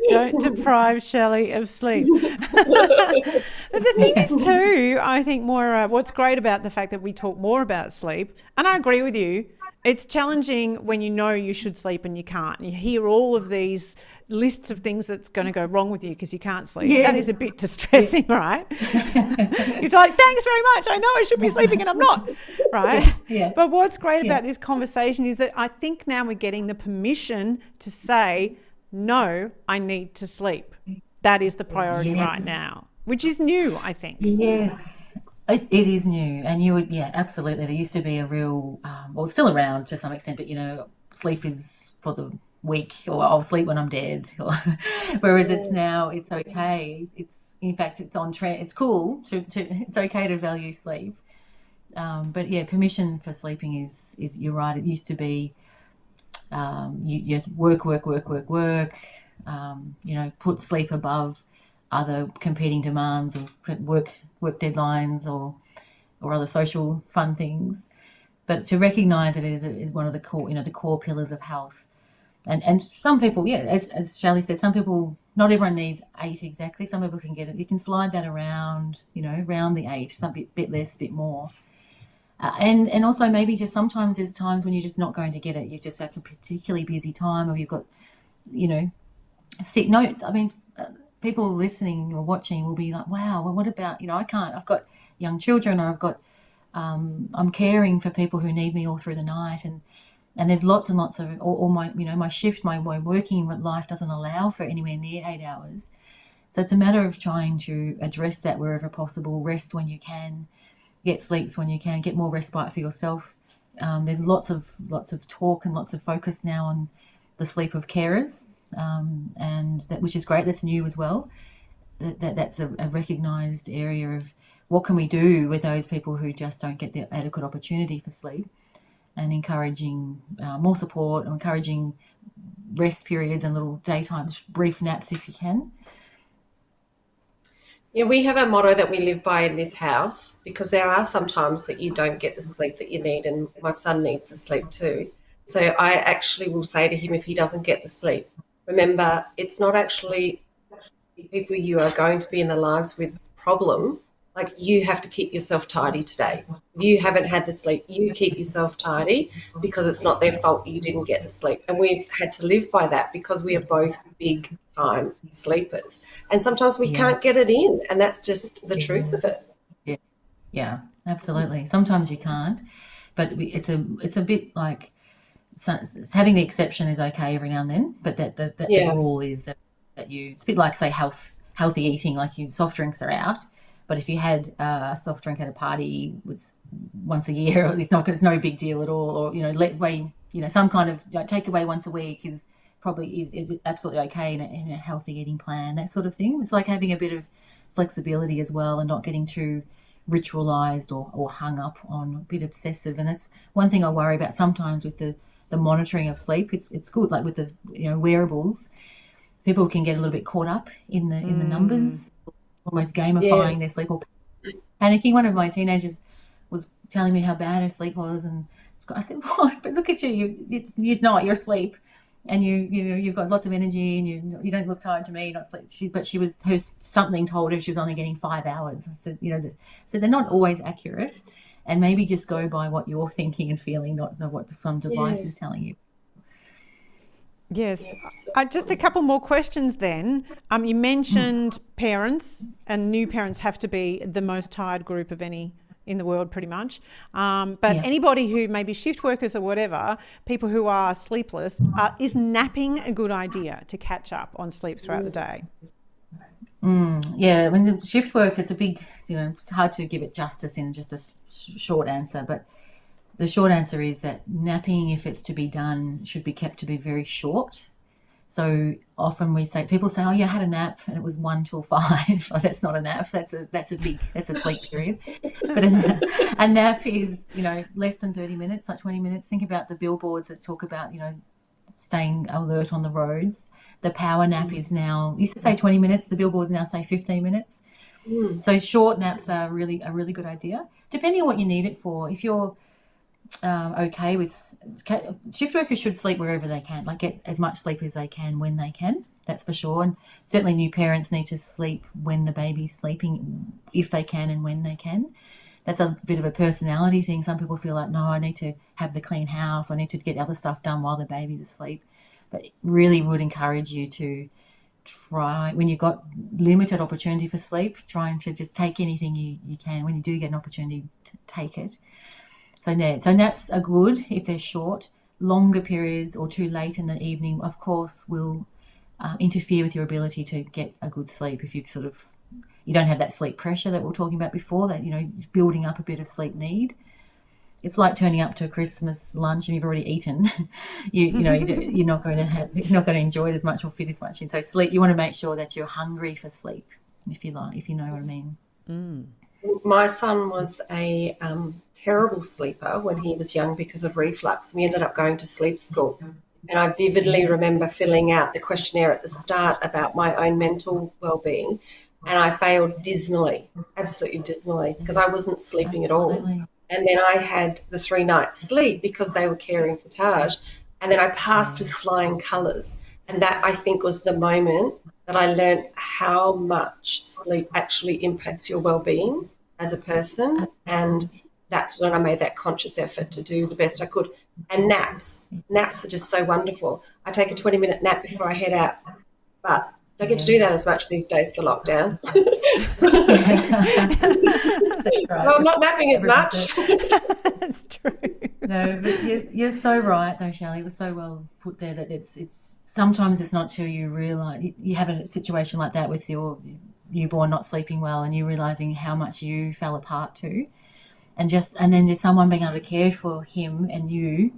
[SPEAKER 3] Don't deprive Shelley of sleep. But the thing is too, I think, Moira, what's great about the fact that we talk more about sleep, and I agree with you, it's challenging when you know you should sleep and you can't. You hear all of these lists of things that's going to go wrong with you because you can't sleep.
[SPEAKER 5] Yes.
[SPEAKER 3] That is a bit distressing, right? It's like, thanks very much. I know I should be sleeping and I'm not, right?
[SPEAKER 5] Yeah.
[SPEAKER 3] But what's great about this conversation is that I think now we're getting the permission to say, no, I need to sleep. That is the priority right now, which is new, I think.
[SPEAKER 5] Yes, it is new. And you would, absolutely. There used to be a real, well, it's still around to some extent, but, you know, sleep is for the weak, or I'll sleep when I'm dead. Whereas it's okay. It's, in fact, it's on trend. It's cool to it's okay to value sleep. But yeah, permission for sleeping is you're right. It used to be, you just work, you know, put sleep above other competing demands of work deadlines or other social fun things. But to recognise it is one of the core pillars of health. And some people, as Shelley said, some people, not everyone needs 8 exactly. Some people can get it. You can slide that around, you know, around the 8, some bit less, bit more. And also maybe just sometimes there's times when you're just not going to get it. You've just had a particularly busy time, or you've got, you know, sick. No, I mean, people listening or watching will be like, wow, well, what about, you know, I can't, I've got young children, or I've got, I'm caring for people who need me all through the night. And there's lots and lots of, or my, you know, my shift, my working life doesn't allow for anywhere near 8 hours. So it's a matter of trying to address that wherever possible, rest when you can, get sleeps when you can, get more respite for yourself. There's lots of talk and lots of focus now on the sleep of carers, and that, which is great. That's new as well. That's a recognised area of what can we do with those people who just don't get the adequate opportunity for sleep, and encouraging more support, and encouraging rest periods and little daytime brief naps if you can.
[SPEAKER 4] Yeah, we have a motto that we live by in this house, because there are some times that you don't get the sleep that you need, and my son needs the sleep too. So I actually will say to him, if he doesn't get the sleep, remember, it's not actually people you are going to be in their lives with problem. Like, you have to keep yourself tidy today. If you haven't had the sleep, you keep yourself tidy, because it's not their fault you didn't get the sleep. And we've had to live by that, because we are both big time sleepers. And sometimes we can't get it in, and that's just the truth of it.
[SPEAKER 5] Yeah, absolutely. Sometimes you can't, but it's a bit like, having the exception is okay every now and then, but the rule is that you, it's a bit like, say, healthy eating, like soft drinks are out. But if you had a soft drink at a party once a year, it's no big deal at all. Or, you know, some kind of takeaway once a week is absolutely okay in a healthy eating plan, that sort of thing. It's like having a bit of flexibility as well, and not getting too ritualized or hung up on, a bit obsessive. And that's one thing I worry about sometimes with the monitoring of sleep. It's good, like with the, you know, wearables, people can get a little bit caught up in the numbers, almost gamifying their sleep or panicking. One of my teenagers was telling me how bad her sleep was, and I said, "What? But look at you! You're not. You're asleep, and you've got lots of energy, and you don't look tired to me. Not sleep." But something told her she was only getting 5 hours. I said, you know, so they're not always accurate, and maybe just go by what you're thinking and feeling, not what some device is telling you.
[SPEAKER 3] Yes. Just a couple more questions then. You mentioned parents, and new parents have to be the most tired group of any in the world pretty much. But anybody who may be shift workers or whatever, people who are sleepless, is napping a good idea to catch up on sleep throughout the day?
[SPEAKER 5] Yeah, when the shift work, it's a big, you know, it's hard to give it justice in just a short answer, but the short answer is that napping, if it's to be done, should be kept to be very short. So often people say, "Oh, yeah, I had a nap and it was 1 till 5." Oh, that's not a nap. That's a sleep period. But a nap is, you know, less than 30 minutes, like 20 minutes. Think about the billboards that talk about, you know, staying alert on the roads. The power nap is now, used to say 20 minutes. The billboards now say 15 minutes. So short naps are a really good idea, depending on what you need it for. If you're okay with shift workers should sleep wherever they can, like get as much sleep as they can when they can. That's for sure. And certainly new parents need to sleep when the baby's sleeping, if they can and when they can. That's a bit of a personality thing. Some people feel like, no, I need to have the clean house. I need to get other stuff done while the baby's asleep. But really would encourage you to try, when you've got limited opportunity for sleep, trying to just take anything you can when you do get an opportunity to take it. So naps are good if they're short. Longer periods or too late in the evening, of course, will interfere with your ability to get a good sleep. If you don't have that sleep pressure that we were talking about before, that building up a bit of sleep need. It's like turning up to a Christmas lunch and you've already eaten. You're not going to enjoy it as much or fit as much in. So sleep, you want to make sure that you're hungry for sleep, if you know what I mean.
[SPEAKER 4] My son was a terrible sleeper when he was young because of reflux. We ended up going to sleep school. And I vividly remember filling out the questionnaire at the start about my own mental well-being, and I failed dismally, absolutely dismally, because I wasn't sleeping at all. And then I had the 3 nights sleep because they were caring for Taj, and then I passed with flying colours. And that, I think, was the moment that I learned how much sleep actually impacts your well-being as a person. And that's when I made that conscious effort to do the best I could. And naps are just so wonderful. I take a 20-minute nap before I head out, but don't get to do that as much these days for lockdown. Well, I'm not napping as much.
[SPEAKER 3] That's true.
[SPEAKER 5] No, but you're so right though, Shelley. It was so well put there that it's sometimes it's not till you realise you have a situation like that with your newborn not sleeping well and you realising how much you fell apart too. And then there's someone being able to care for him and you,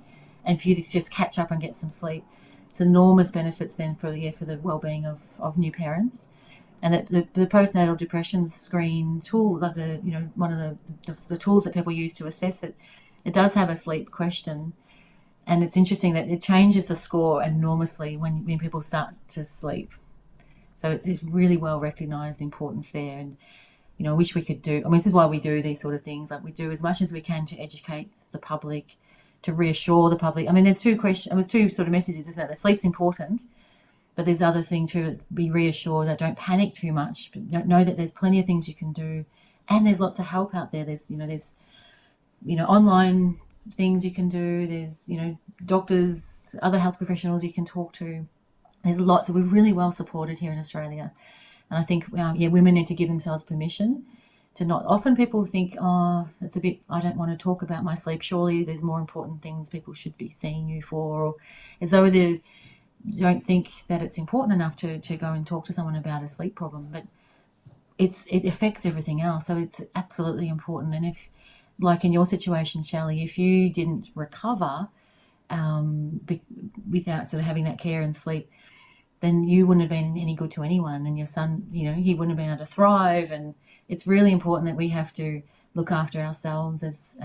[SPEAKER 5] and for you to just catch up and get some sleep. It's enormous benefits then for the well-being of new parents. And that the postnatal depression screen tool, like one of the tools that people use to assess it, it does have a sleep question, and it's interesting that it changes the score enormously when people start to sleep. So it's really well recognised importance there. And I wish we could do, this is why we do these sort of things. Like, we do as much as we can to educate the public, to reassure the public. There's two sort of messages, isn't it? That sleep's important, but there's other thing to be reassured that don't panic too much, but know that there's plenty of things you can do, and there's lots of help out there. There's online things you can do. There's doctors, other health professionals you can talk to. There's lots. We're really well supported here in Australia. And I think, women need to give themselves permission to not. Often people think, it's a bit, I don't want to talk about my sleep. Surely there's more important things people should be seeing you for, or as though they don't think that it's important enough to go and talk to someone about a sleep problem. But it affects everything else. So it's absolutely important. And if, like in your situation, Shelley, if you didn't recover without sort of having that care and sleep, then you wouldn't have been any good to anyone, and your son, he wouldn't have been able to thrive. And it's really important that we have to look after ourselves as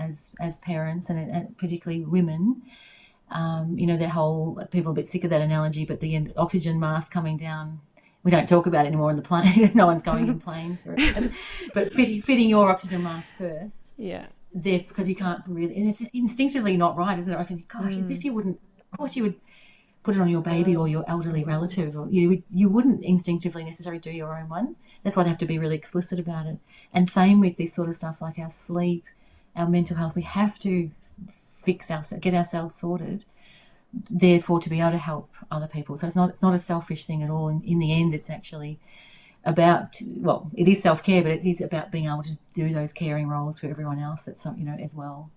[SPEAKER 5] parents, and particularly women. That whole, people are a bit sick of that analogy, but the oxygen mask coming down, we don't talk about it anymore in the plane. No one's going in planes for it. But fitting your oxygen mask first.
[SPEAKER 3] Yeah.
[SPEAKER 5] Because you can't really, and it's instinctively not right, isn't it? I think, gosh, as if you wouldn't, of course you would put it on your baby or your elderly relative, or you wouldn't instinctively necessarily do your own one. That's why they have to be really explicit about it. And same with this sort of stuff, like our sleep, our mental health. We have to get ourselves sorted, therefore to be able to help other people. So it's not a selfish thing at all. And in the end, it's actually about, it is self-care, but it is about being able to do those caring roles for everyone else that's as well.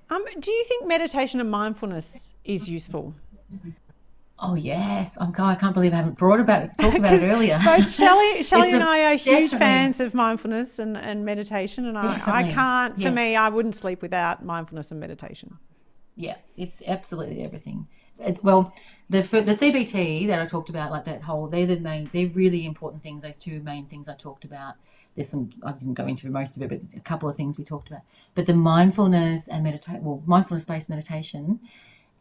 [SPEAKER 3] Do you think meditation and mindfulness is useful?
[SPEAKER 5] Oh yes, I can't believe I haven't talked about it earlier.
[SPEAKER 3] Both Shelley and I are huge fans of mindfulness and meditation, and I can't. For me, I wouldn't sleep without mindfulness and meditation. Yeah,
[SPEAKER 5] it's absolutely everything. It's the Cbti that I talked about, like that whole, they're really important things. Those two main things I talked about. There's some, I didn't go into most of it, but a couple of things we talked about. But the mindfulness and mindfulness-based meditation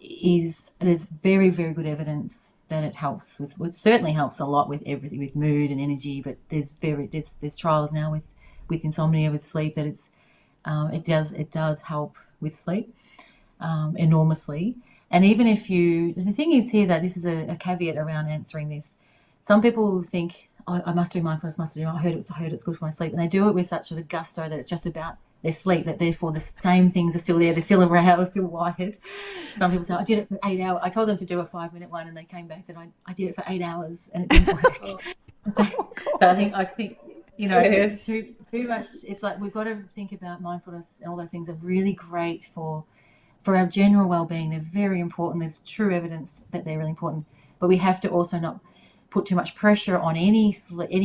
[SPEAKER 5] there's very, very good evidence that it helps with. It certainly helps a lot with everything, with mood and energy. But there's trials now with insomnia, with sleep, that it does help with sleep. enormously. And even if the thing is here that this is a caveat around answering this. Some people think, oh, I must do mindfulness, I heard it's good for my sleep. And they do it with such a gusto that it's just about their sleep, that therefore the same things are still there, they're still aroused, still wired. Some people say, I did it for 8 hours. I told them to do a 5-minute one and they came back and said, I did it for 8 hours and it didn't work. So I think
[SPEAKER 4] Yes.
[SPEAKER 5] it's too much. It's like we've got to think about mindfulness and all those things are really great for our general well-being. They're very important. There's true evidence that they're really important, but we have to also not put too much pressure on any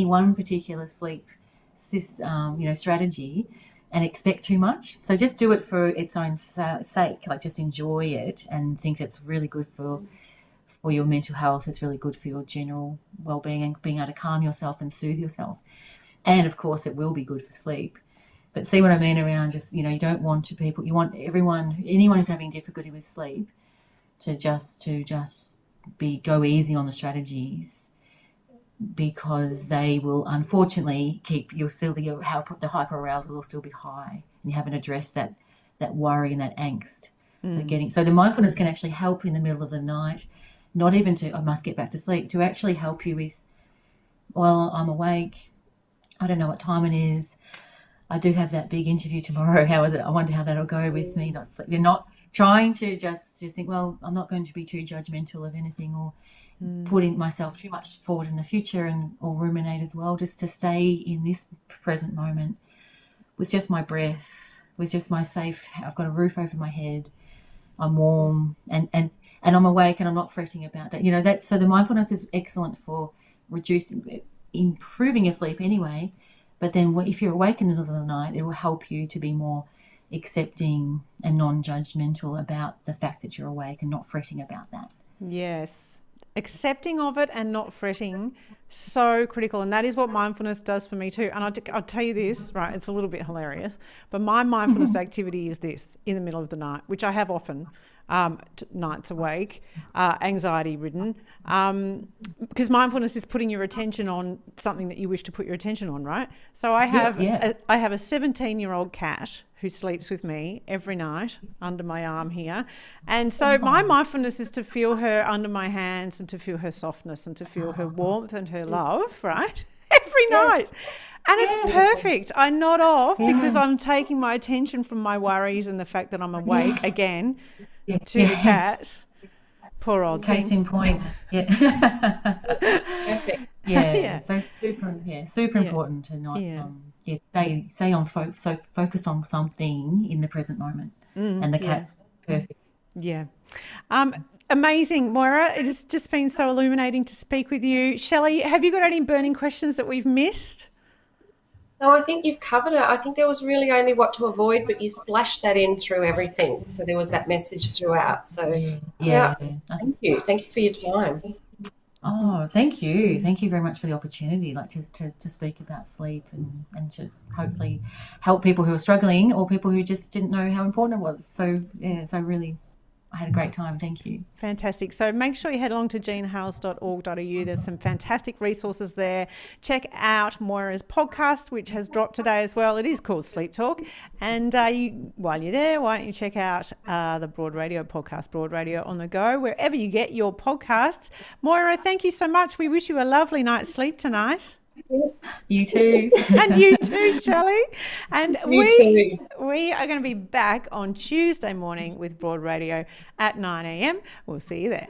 [SPEAKER 5] one particular sleep strategy and expect too much. So just do it for its own sake, like just enjoy it and think it's really good for your mental health. It's really good for your general well-being and being able to calm yourself and soothe yourself. And of course it will be good for sleep. But see what I mean around just, you don't want you want anyone who's having difficulty with sleep to just go easy on the strategies, because they will unfortunately the hyperarousal will still be high, and you haven't addressed that worry and that angst. So the mindfulness can actually help in the middle of the night, not even to I must get back to sleep, to actually help you with, well, I'm awake, I don't know what time it is, I do have that big interview tomorrow, how is it, I wonder how that'll go with me not sleep. You're not trying to just think, well, I'm not going to be too judgmental of anything or putting myself too much forward in the future or ruminate as well, just to stay in this present moment with just my breath, with just my safe, I've got a roof over my head, I'm warm and I'm awake and I'm not fretting about that. So the mindfulness is excellent for improving your sleep anyway, but then if you're awake in the middle of the night, it will help you to be more accepting and non-judgmental about the fact that you're awake and not fretting about that.
[SPEAKER 3] Yes. Accepting of it and not fretting, so critical. And that is what mindfulness does for me too. And I'll tell you this, right, it's a little bit hilarious, but my mindfulness activity is this in the middle of the night, which I have often, nights awake, anxiety ridden, because mindfulness is putting your attention on something that you wish to put your attention on, right? So I have a 17-year-old cat who sleeps with me every night under my arm here. And so my mindfulness is to feel her under my hands and to feel her softness and to feel her warmth and her love, right? Every night. And it's perfect. I nod off because I'm taking my attention from my worries and the fact that I'm awake again to the cat. Poor old
[SPEAKER 5] Case
[SPEAKER 3] thing.
[SPEAKER 5] in point. So super important to not focus on something in the present moment. And the cat's perfect.
[SPEAKER 3] Amazing, Moira. It has just been so illuminating to speak with you. Shelley, have you got any burning questions that we've missed?
[SPEAKER 4] No, I think you've covered it. I think there was really only what to avoid, but you splashed that in through everything. So there was that message throughout. So thank you. Thank you for your time.
[SPEAKER 5] Oh, thank you. Thank you very much for the opportunity, to speak about sleep and to hopefully help people who are struggling or people who just didn't know how important it was. So really, I had a great time. Thank you.
[SPEAKER 3] Fantastic. So make sure you head along to jeanhales.org.au. There's some fantastic resources there. Check out Moira's podcast, which has dropped today as well. It is called Sleep Talk. And while you're there, why don't you check out the Broad Radio podcast, Broad Radio on the Go, wherever you get your podcasts. Moira, thank you so much. We wish you a lovely night's sleep tonight.
[SPEAKER 5] You too.
[SPEAKER 3] And you too, Shelley. And we are going to be back on Tuesday morning with Broad Radio at 9 a.m. We'll see you there.